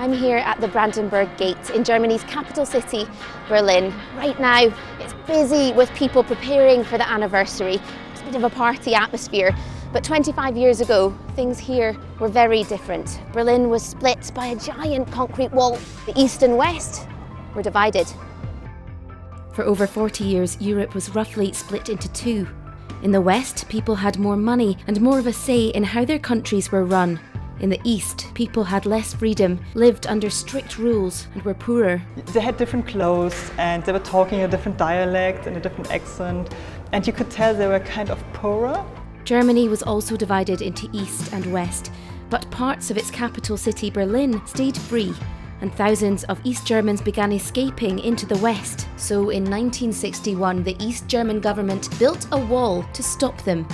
I'm here at the Brandenburg Gate in Germany's capital city, Berlin. Right now, it's busy with people preparing for the anniversary. It's a bit of a party atmosphere. But 25 years ago, things here were very different. Berlin was split by a giant concrete wall. The east and west were divided. For over 40 years, Europe was roughly split into two. In the west, people had more money and more of a say in how their countries were run. In the east, people had less freedom, lived under strict rules and were poorer. They had different clothes and they were talking a different dialect and a different accent, and you could tell they were kind of poorer. Germany was also divided into east and west, but parts of its capital city Berlin stayed free, and thousands of East Germans began escaping into the west. So in 1961, the East German government built a wall to stop them.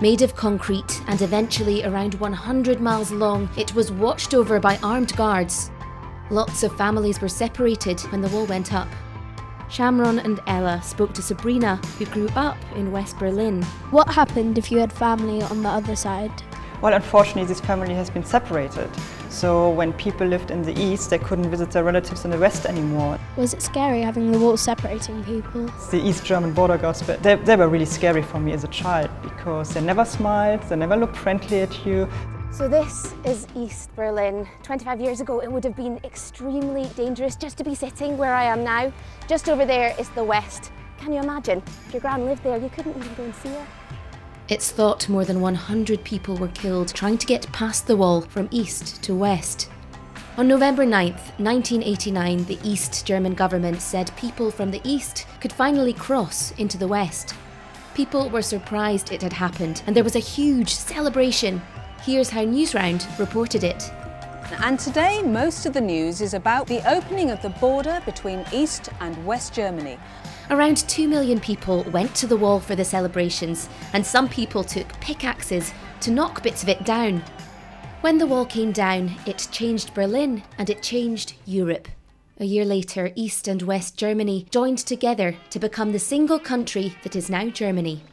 Made of concrete and eventually around 100 miles long, it was watched over by armed guards. Lots of families were separated when the wall went up. Shamron and Ella spoke to Sabrina, who grew up in West Berlin. What happened if you had family on the other side? Well, unfortunately, this family has been separated. So when people lived in the east, they couldn't visit their relatives in the west anymore. Was it scary having the wall separating people? The East German border guards, they were really scary for me as a child because they never smiled, they never looked friendly at you. So this is East Berlin. 25 years ago, it would have been extremely dangerous just to be sitting where I am now. Just over there is the west. Can you imagine? If your gran lived there, you couldn't even go and see her. It's thought more than 100 people were killed trying to get past the wall from east to west. On November 9th, 1989, the East German government said people from the east could finally cross into the west. People were surprised it had happened, and there was a huge celebration. Here's how Newsround reported it. And today, most of the news is about the opening of the border between East and West Germany. Around 2 million people went to the wall for the celebrations, and some people took pickaxes to knock bits of it down. When the wall came down, it changed Berlin and it changed Europe. A year later, East and West Germany joined together to become the single country that is now Germany.